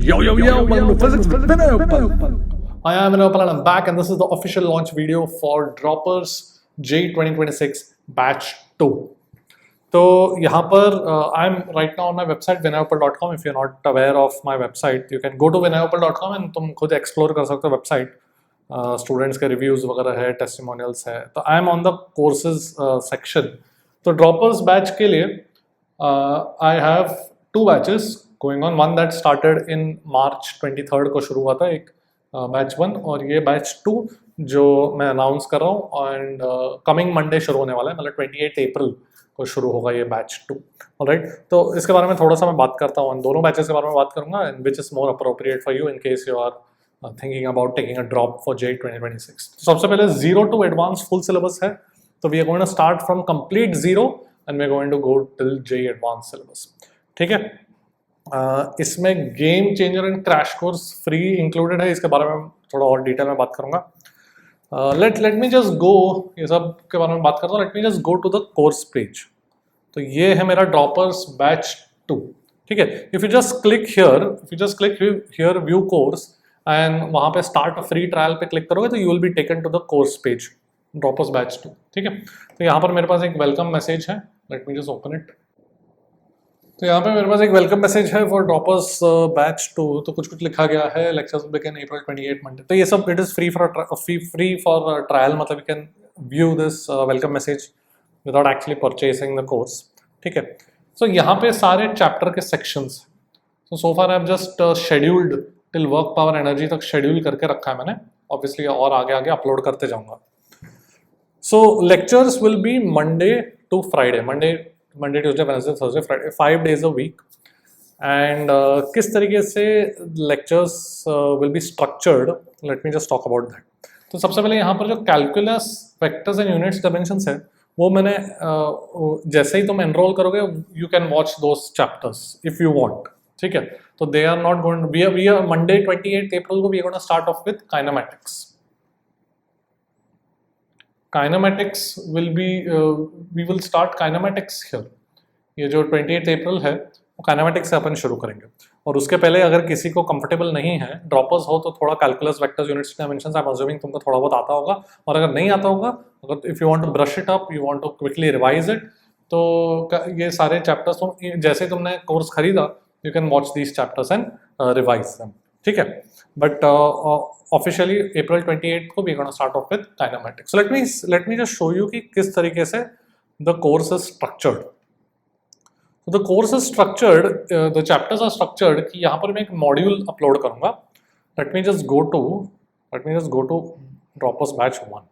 Yo, welcome to Physics with Vinay Uppal. I am Vinay Uppal and I'm back, and this is the official launch video for Droppers J 2026 Batch 2. तो यहाँ पर I'm right now on my website vinayappal.com. If you're not aware of my website, you can go to vinayappal.com and तुम खुद explore कर सकते हो website. Students के reviews वगैरह है, testimonials है. तो I am on the courses section. तो Droppers batch के लिए I have two batches going on. One that started in March 23rd को शुरू हुआ था, एक बैच 1, और ये बैच 2 जो मैं अनाउंस कर रहा हूँ एंड कमिंग मंडे शुरू होने वाला है, मतलब 28 अप्रैल को शुरू होगा ये बैच 2. ऑलराइट, तो इसके बारे में थोड़ा सा मैं बात करता हूँ, दोनों बैचेस के बारे में बात करूँगा, and which is more appropriate for you in case you are thinking about taking a drop for JEE 2026. तो सबसे पहले 0 to एडवांस फुल सिलेबस है, तो we are going to start from complete 0 and we are going to go till JEE advance syllabus. ठीक है, इसमें game changer and crash course free included है, इसके बारे में थोड़ा और डिटेल में बात करूंगा. लेट मी जस्ट गो, ये सब के बारे में बात करता हूँ. Let me just go to the course page. तो ये है मेरा ड्रॉपर्स बैच 2. ठीक है, if you just click here view course and वहाँ पे स्टार्ट अ फ्री ट्रायल पे क्लिक करोगे तो you will be taken to the course page droppers batch 2. ठीक है, तो यहाँ पर मेरे पास एक वेलकम मैसेज है. Let me just open it. तो यहाँ पे मेरे पास एक वेलकम मैसेज है फॉर ड्रॉपर्स बैच 2. तो कुछ लिखा गया है, lectures will begin April 28 Monday. तो ये सब it is free for trial, मतलब you can view this welcome message without actually purchasing the course. ठीक है, सो यहाँ पे सारे चैप्टर के sections. So far I have just scheduled till work power energy तक शेड्यूल करके रखा है मैंने. ऑब्वियसली और आगे अपलोड करते जाऊँगा. So lectures will be Monday to Friday, Monday, Tuesday, Wednesday, Thursday, Friday, 5 days a week. And किस तरीके से lectures will be structured, let me just talk about that. तो सबसे पहले यहाँ पर जो calculus, vectors and units dimensions है, वो मैंने जैसे ही तुम enroll करोगे, you can watch those chapters if you want. ठीक है, तो they are not going to, we are Monday 28 April को we are going to start off with kinematics. Kinematics will be we will start kinematics here. ये जो 28 अप्रैल है वो kinematics से अपन शुरू करेंगे. और उसके पहले अगर किसी को कंफर्टेबल नहीं है, ड्रॉपर्स हो, तो थोड़ा calculus, vectors, units, dimensions, I am assuming तुमको थोड़ा बहुत आता होगा. और अगर नहीं आता होगा, अगर if you want to brush it up, you want to quickly revise it, तो ये सारे चैप्टर्स तुम जैसे तुमने कोर्स खरीदा, you can watch these chapters and revise them. ठीक है, बट ऑफिशियली April 28 को we gonna start off with kinematics. Let me just show you कि किस तरीके से द कोर्स इज स्ट्रक्चर्ड. तो the course is structured, the chapters are structured कि यहाँ पर मैं एक मॉड्यूल अपलोड करूँगा. Let me just go to droppers batch 1,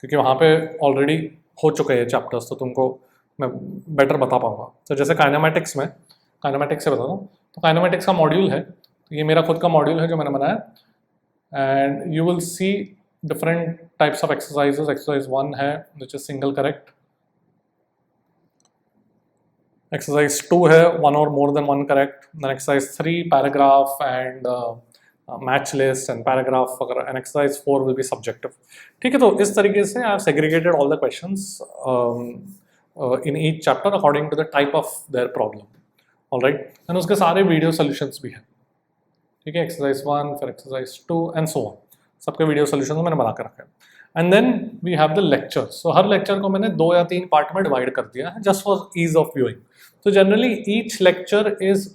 क्योंकि वहाँ पे ऑलरेडी हो चुके हैं चैप्टर्स, तो तुमको मैं बेटर बता पाऊँगा. तो जैसे काइनेमैटिक्स से बता दूँ, तो काइनेमैटिक्स का मॉड्यूल है, तो ये मेरा खुद का मॉड्यूल है जो मैंने बनाया. And you will see different types of exercises. Exercise 1 है which is single correct. Exercise 2 है one or more than one correct. Then exercise 3 paragraph and match list and paragraph वगैरह. And exercise 4 will be subjective. ठीक है, तो इस तरीके से I have segregated all the questions in each chapter according to the type of their problem. All right, and उसके सारे video solutions भी हैं. ठीक है, एक्सरसाइज 1, फिर एक्सरसाइज 2 एंड सो ऑन, सबके वीडियो सोल्यूशन मैंने बना कर रखा है. And then we have the lecture. So हर लेक्चर को मैंने 2 या 3 पार्ट में डिवाइड कर दिया है, just for ease of viewing. तो generally each lecture is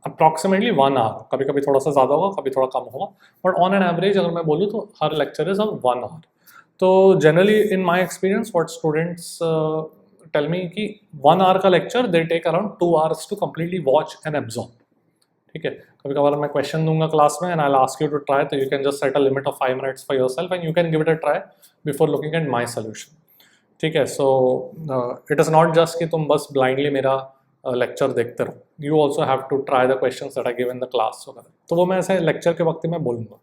approximately 1 hour. कभी कभी थोड़ा सा ज़्यादा होगा, कभी थोड़ा कम होगा, बट ऑन एन एवरेज अगर मैं बोलूँ तो हर लेक्चर इज 1 आवर. तो generally in my experience what students tell me कि 1 आवर का lecture they take around 2 hours to completely watch and absorb. ठीक है, कभी कभार मैं क्वेश्चन दूंगा क्लास में and I will ask you to try, तो you can just set a limit of 5 minutes for yourself and you can give it a try before looking at my solution. ठीक है, so it is not just कि तुम बस blindly मेरा lecture देखते रहो, you also have to try the questions that I give in the class वगैरह. तो वो मैं ऐसे लेक्चर के वक्त में बोलूँगा.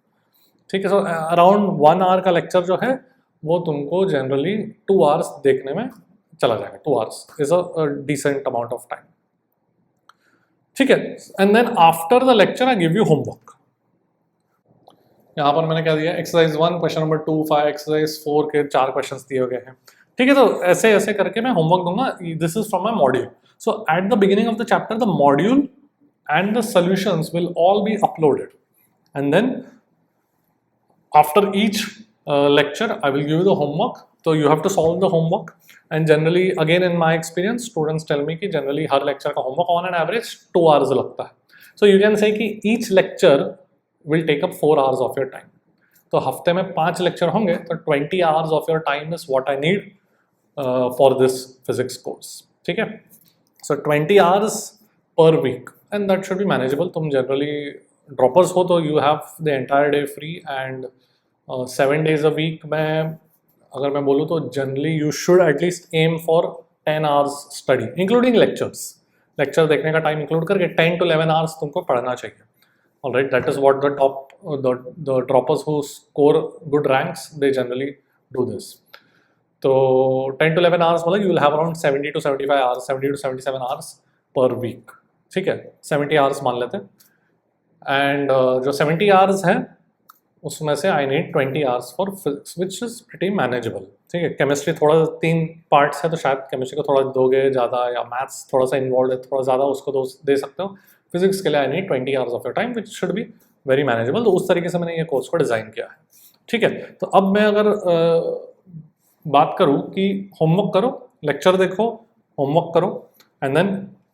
ठीक है, सो अराउंड 1 आवर का लेक्चर जो है वो तुमको जनरली 2 आवर्स देखने में चला जाएगा. 2 hours is a decent amount of time. ठीक है, and then after the lecture I give you homework. यहाँ पर मैंने क्या दिया, एक्सरसाइज 1 क्वेश्चन नंबर 2, 5, एक्सरसाइज 4 के 4 क्वेश्चंस दिए गए हैं. ठीक है, तो ऐसे करके मैं होमवर्क दूंगा. This is from my module. So at the beginning of the chapter the module and the solutions will all be uploaded, and then after each lecture I will give you the homework, so you have to solve the homework. And generally again in my experience students tell me कि generally हर lecture का homework on an average 2 hours लगता है. So you can say कि each lecture will take up 4 hours of your time. तो हफ्ते में 5 lecture होंगे तो 20 hours of your time is what I need for this physics course. ठीक है, so 20 hours per week and that should be manageable. तुम generally droppers हो तो you have the entire day free and 7 days a week में अगर मैं बोलूँ तो generally you should at least aim for 10 hours study including lectures. Lecture देखने का टाइम इंक्लूड करके 10 to 11 hours तुमको पढ़ना चाहिए. Alright, that is what the droppers who score good ranks they generally do this. तो 10 to 11 hours मतलब you will have around 70 to 75 hours, 70 to 77 hours per week. ठीक है, 70 hours मान लेते हैं. एंड जो 70 hours है उसमें से I need 20 hours for physics which is pretty manageable. ठीक है, केमिस्ट्री थोड़ा 3 पार्ट्स है तो शायद केमिस्ट्री को थोड़ा दोगे ज़्यादा, या मैथ्स थोड़ा सा इन्वॉल्व है थोड़ा ज़्यादा उसको दे सकते हो. फिजिक्स के लिए I need 20 hours of your time which should be very manageable. तो उस तरीके से मैंने ये कोर्स को डिज़ाइन किया है. ठीक है, तो अब मैं अगर बात करूँ कि होमवर्क करो, लेक्चर देखो, होमवर्क करो and then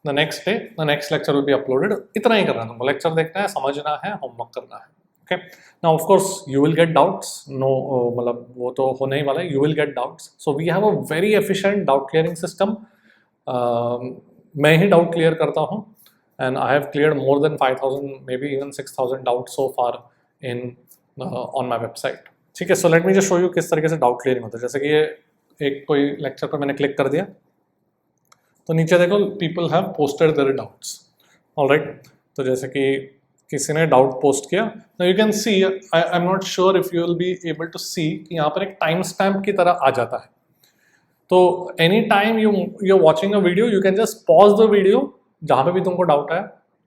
the next day the next lecture will be uploaded. इतना ही करना है तुमको, लेक्चर देखना है, समझना है, होमवर्क करना है. Okay. Now, of course, you will get doubts. No, मतलब वो तो होने ही वाला है. You will get doubts. So we have a very efficient doubt clearing system. मैं ही doubt clear करता हूँ, and I have cleared more than 5,000, maybe even 6,000 doubts so far in on my website. ठीक है. So let me just show you किस तरीके से doubt clearing होता है. जैसे कि ये एक कोई lecture पर मैंने click कर दिया, तो नीचे देखो people have posted their doubts. All right. तो जैसे कि किसी ने डाउट पोस्ट किया, now you can see, I'm not sure if you will be able to see कि यहाँ पर एक टाइम स्टैम्प की तरह आ जाता है. तो any time you're watching a video, you can just pause the video, जहाँ पे भी तुमको डाउट आया,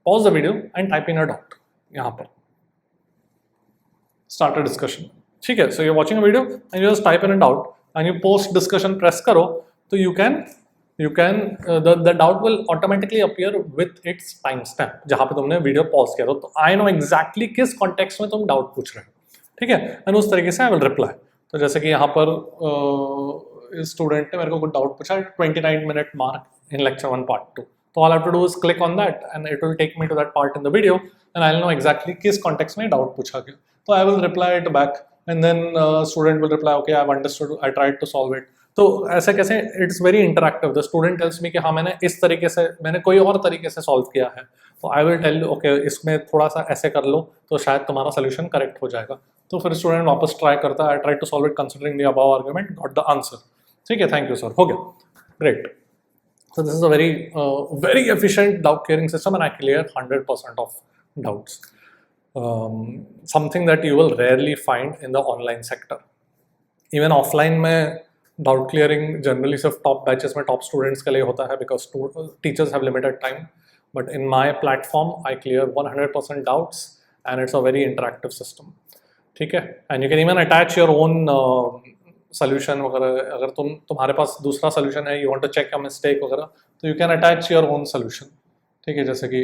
pause the video and type in a doubt. यहाँ पर start a discussion. ठीक है, so you're watching a video and you just type in a doubt and you post discussion press करो, तो you can the doubt will automatically appear with its timestamp जहाँ पे तुमने video pause किया. तो I know exactly किस context में तुम डाउट पूछ रहे हो. ठीक है, एंड उस तरीके से आई विल रिप्लाई. तो जैसे कि यहाँ पर इस स्टूडेंट ने मेरे को कुछ डाउट पूछा, 29 minute mark in lecture 1 part 2. तो all I have to do is click on that and it will take me to that part in the video and I will know exactly किस context में doubt पूछा गया. तो I will reply it back and then student will reply okay I have understood, I tried to solve it. तो ऐसे कैसे it's very interactive. The student tells me कि हाँ मैंने इस तरीके से, मैंने कोई और तरीके से सॉल्व किया है, तो आई विल टेल ओके इसमें थोड़ा सा ऐसे कर लो तो शायद तुम्हारा सोल्यूशन करेक्ट हो जाएगा. तो फिर स्टूडेंट वापस ट्राई करता है, I try to solve it considering the above argument, got the answer. ठीक है, थैंक यू सर, हो गया, great. So this is a very efficient doubt clearing system and I clear 100% of doubts. Something that you will rarely find in the online sector. Even offline में doubt clearing generally सिर्फ top batches में top students के लिए होता है because teachers have limited time. But in my platform I clear 100% doubts and it's a very interactive system. ठीक है, and you can even attach your own solution वगैरह. अगर तुम्हारे पास दूसरा सोल्यूशन है, you want to check a mistake वगैरह, तो you can attach your own solution. ठीक है, जैसे कि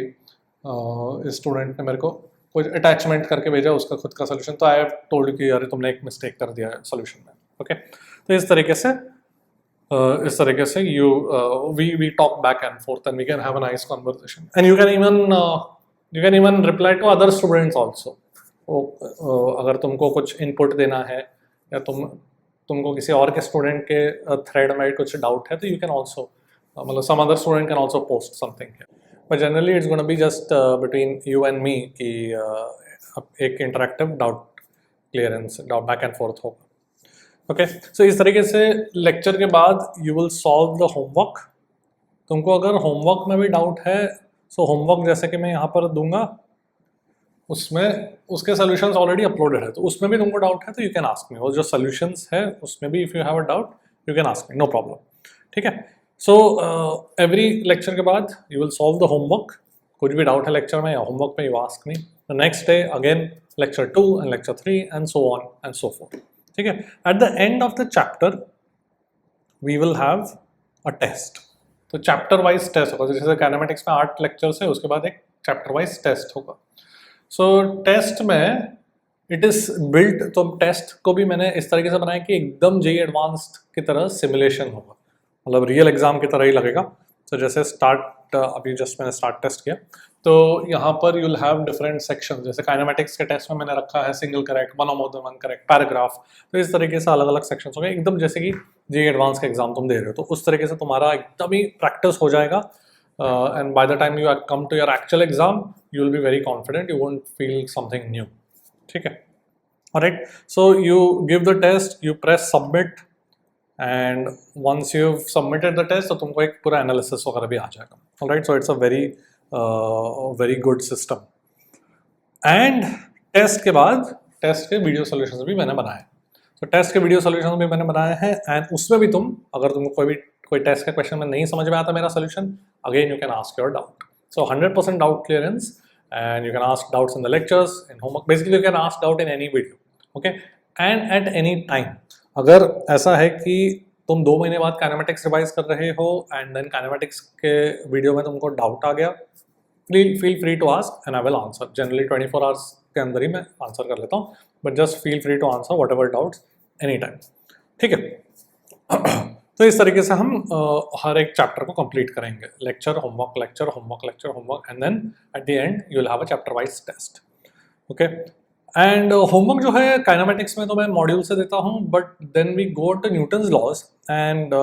इस स्टूडेंट ने मेरे को कोई अटैचमेंट करके भेजा उसका खुद का सोल्यूशन, तो आई हैव टोल्ड कि यार तुमने एक मिस्टेक कर दिया है सोल्यूशन में. ओके, तो इस तरीके से we talk back and forth and we can have a nice conversation and you can even reply to other students also. अगर तुमको कुछ इनपुट देना है या तुमको किसी और के स्टूडेंट के थ्रेड में कुछ डाउट है, तो you can also मतलब some other student can also post something here, but generally it's going to be just between you and me कि एक interactive doubt clearance, doubt back and forth होगा. Okay, सो इस तरीके से lecture के बाद you will solve the homework. तुमको अगर होमवर्क में भी डाउट है, सो होमवर्क जैसे कि मैं यहाँ पर दूंगा, उसमें उसके सॉल्यूशंस ऑलरेडी अपलोडेड है, तो उसमें भी तुमको डाउट है तो यू कैन आस्क मी. और जो सॉल्यूशंस है उसमें भी if you have a doubt you can ask me, no problem. ठीक है, सो एवरी लेक्चर के बाद you will solve the homework. कुछ भी डाउट है लेक्चर में या होमवर्क में, you ask me. The next day again lecture 2 and lecture 3 and so on and so forth. ठीक है, at the end of the chapter we will have a test. तो chapter wise test होगा. जैसे kinematics में 8 lectures है, उसके बाद एक चैप्टर वाइज टेस्ट होगा। सो टेस्ट में इट इज बिल्ट, तो टेस्ट को भी मैंने इस तरीके से बनाया कि एकदम जेईई एडवांस्ड की तरह सिमुलेशन होगा, मतलब रियल एग्जाम की तरह ही लगेगा। तो जैसे स्टार्ट, अभी जस्ट मैंने स्टार्ट टेस्ट किया, तो यहाँ पर यूल हैव डिफरेंट सेक्शन, जैसे काइनेमेटिक्स के टेस्ट में मैंने रखा है सिंगल करेक्ट, वन और more than one correct, paragraph. तो इस तरीके से अलग अलग सेक्शंस हो गए, एकदम जैसे कि जेईई एडवांस का एग्जाम तुम दे रहे हो, तो उस तरीके से तुम्हारा एकदम ही प्रैक्टिस हो जाएगा। And by the time you come to your actual exam you will be very confident, you won't feel something new. ठीक है, alright. So you give the test, you press submit, and once you submitted the test तो तुमको एक पूरा analysis वगैरह भी आ जाएगा। Alright, so it's a very good system. And test के बाद टेस्ट के वीडियो सॉल्यूशंस भी मैंने बनाए। तो टेस्ट के वीडियो सॉल्यूशंस भी मैंने बनाए हैं, एंड उसमें भी तुम, अगर तुमको कोई टेस्ट का क्वेश्चन में नहीं समझ में आता मेरा solution, again you can ask your doubt. So 100% doubt clearance, and you can ask doubts in the lectures, in homework, basically you can ask doubt in any video, okay, and at any time। अगर ऐसा है कि तुम 2 महीने बाद kinematics revise कर रहे हो एंड देन काइनेमेटिक्स के वीडियो में तुमको डाउट आ गया, feel free to ask and I will answer. Generally 24 hours के अंदर ही मैं आंसर कर लेता हूँ, but just feel free to answer whatever doubts any time. ठीक है, तो इस तरीके से हम हर एक चैप्टर को कंप्लीट करेंगे, lecture homework lecture homework lecture homework, and then at the end you will have a chapter wise test. Okay, and homework जो है काइनेमेटिक्स में तो मैं मॉड्यूल से देता हूँ, but then we go to Newton's laws, and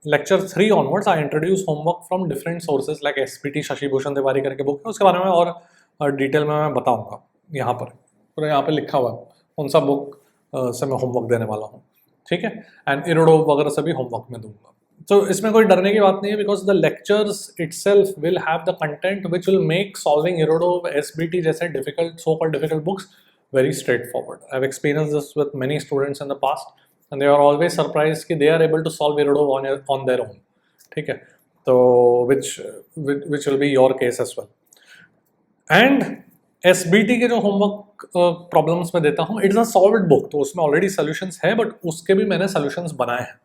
lecture 3 onwards I introduce homework from different sources like SPT Shashi Bhushan Tiwari करके book है, उसके बारे में और डिटेल में मैं बताऊँगा। यहाँ पर पूरा यहाँ पर लिखा हुआ है कौन सा बुक से मैं होमवर्क देने वाला हूँ। ठीक है, एंड इरोडोव वगैरह सभी होमवर्क में दूंगा। तो इसमें कोई डरने की बात नहीं है, because the lectures itself will have the content which will make solving Irodov, SBT जैसे difficult, so called difficult books very straightforward. I have experienced this with many students in the past, and they are always surprised कि they are able to solve Irodov on their own. ठीक है, तो which will be your case as well. And SBT के जो homework problems में देता हूँ, it is a solved book, तो उसमें ऑलरेडी सॉल्यूशंस है, बट उसके भी मैंने सॉल्यूशंस बनाए हैं।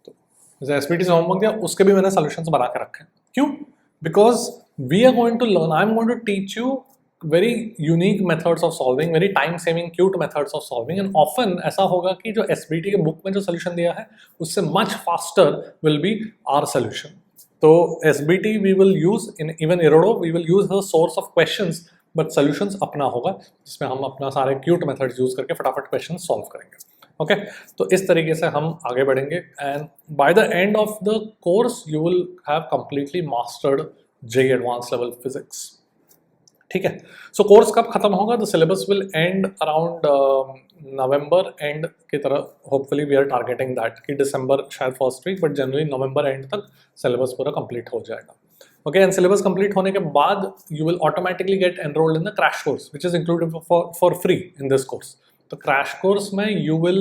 तो जैसे SBT से होमवर्क दिया, उसके भी मैंने सॉल्यूशंस बना के रखे हैं। क्यों? Because we are going to learn, I am going to teach you very unique methods of solving, very time saving cute methods of solving, and often ऐसा होगा कि जो SBT के बुक में जो solution दिया है उससे much faster will be our solution। तो SBT we will use in even Irodov, we will use the source of questions, but solutions अपना होगा, जिसमें हम अपना सारे cute methods use करके फटाफट questions solve करेंगे। ओके, तो इस तरीके से हम आगे बढ़ेंगे, and by the end of the course you will have completely mastered JEE Advanced Level Physics। ठीक है, सो कोर्स कब खत्म होगा? The syllabus will end around November end की तरह, hopefully we are targeting that कि दिसंबर शायद first week, but generally November end तक सिलेबस पूरा कंप्लीट हो जाएगा। ओके, एंड सिलेबस कंप्लीट होने के बाद you will automatically get enrolled in the crash course which is included for free in this course. तो क्रैश कोर्स में you will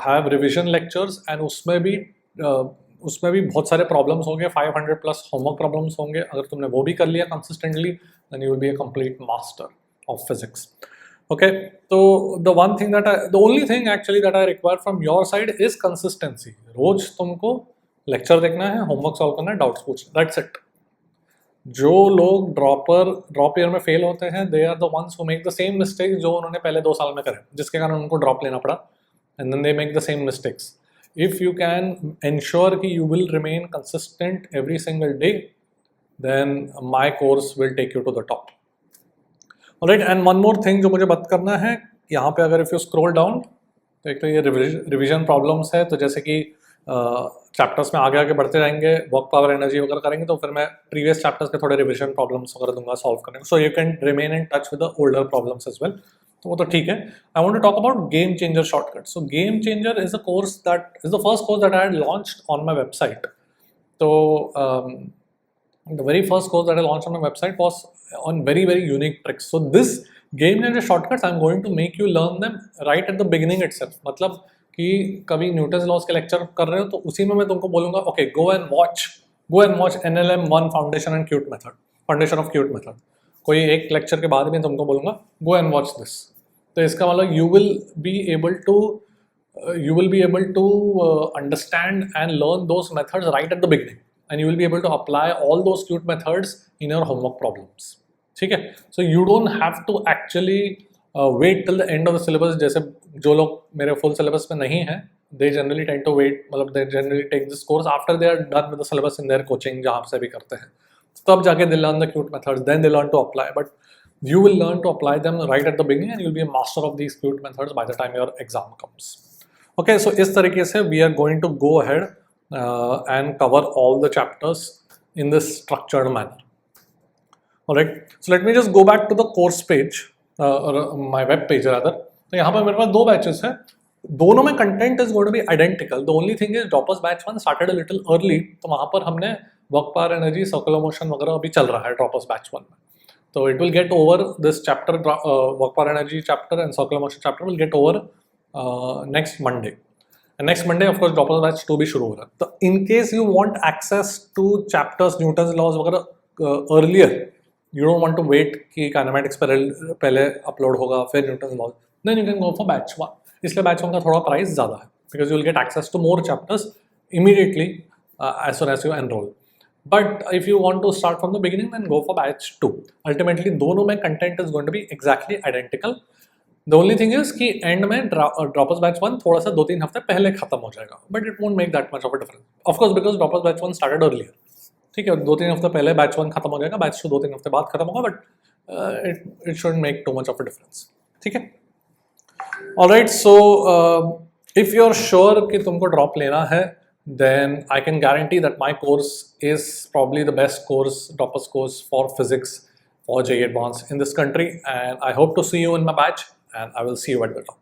have revision lectures, and उसमें भी बहुत सारे प्रॉब्लम्स होंगे, 500 प्लस होमवर्क प्रॉब्लम्स होंगे। अगर तुमने वो भी कर लिया consistently, then you will be a complete master of physics। Okay, so the only thing actually that I require from your side is consistency। रोज तुमको लेक्चर देखना है, होमवर्क सॉल्व करना है, डाउट्स पूछना, that's it। जो लोग ड्रॉप ईयर में fail होते हैं, they are the ones who make the same mistakes जो उन्होंने पहले 2 साल में करे, जिसके कारण उनको ड्रॉप लेना पड़ा, and then they make the same mistakes। If you can ensure कि you will remain consistent every single day, then my course will take you to the top। Alright, and one more thing जो मुझे बात करना है, यहाँ पे अगर if you scroll down, तो एक तो ये रिविजन प्रॉब्लम्स है, तो जैसे कि चैप्टर्स में आगे बढ़ते जाएंगे, वर्क पावर एनर्जी वगैरह करेंगे, तो फिर मैं प्रीवियस चैप्टर्स के थोड़े रिविजन प्रॉब्लम्स वगैरह दूंगा सॉल्व करने को, so you can remain in touch with the older problems as well. तो वो तो ठीक है। I want to talk about game changer shortcut. So game changer is a course that is the first course that I had launched on my website. तो the very first course that I launched on my website was on very unique tricks। So this game changer shortcuts I'm going to make you learn them right at the beginning itself। मतलब कि कभी Newton's laws के lecture कर रहे हो तो उसी में मैं तुमको बोलूँगा okay go and watch NLM 1 foundation and cute method, foundation of cute method. कोई एक लेक्चर के बाद में तुमको बोलूँगा गो एंड वॉच दिस। तो इसका मतलब you will be able to understand and learn those methods right at the beginning, and you will be able to apply all those cute methods in your homework problems. ठीक है, so you don't have to actually wait till the end of the syllabus. जैसे जो लोग मेरे full syllabus में नहीं हैं, they generally tend to wait, मतलब they generally take this course after they are done with the syllabus in their coaching जहाँ से भी करते हैं, तब जाके they learn the cute methods, then they learn to apply. But you will learn to apply them right at the beginning and you'll be a master of these cute methods by the time your exam comes. Okay, so इस तरीके से we are going to go ahead and cover all the chapters in this structured manner. Alright, so let me just go back to the course page, or my web page rather. तो यहाँ पर मेरे पास 2 batches हैं, दोनों में content is going to be identical. The only thing is droppers batch 1 started a little early, तो वहाँ पर हमने work power energy, circular motion वगैरह अभी चल रहा है droppers batch 1 में. So it will get over this chapter, work power energy chapter and circular motion chapter will get over next Monday. And next Monday of course droppers batch 2 भी शुरू हो रहा है. तो in case you want access to chapters, Newton's laws वगैरह earlier, you don't want to wait कि kinematics पहले upload होगा फिर Newton's laws, then you can go for batch 1. इसलिए batch 1 का थोड़ा price ज़्यादा है because you will get access to more chapters immediately as soon as you enroll. But if you want to start from the beginning, then go for batch 2. Ultimately दोनों में content is going to be exactly identical. The only thing is कि end में droppers batch 1 थोड़ा सा 2-3 हफ्ते पहले खत्म हो जाएगा, but it won't make that much of a difference. Of course because droppers batch 1 started earlier. ठीक है, 2-3 हफ्ते पहले बैच 1 खत्म हो जाएगा, बैच 2 2-3 हफ्ते बाद खत्म होगा, but it shouldn't make too much of a difference. ठीक है, alright. So if you are sure कि तुमको ड्रॉप लेना है, then I can guarantee that my course is probably the best course, droppers course for physics for JEE Advanced in this country, and I hope to see you in my batch, and I will see you at the top.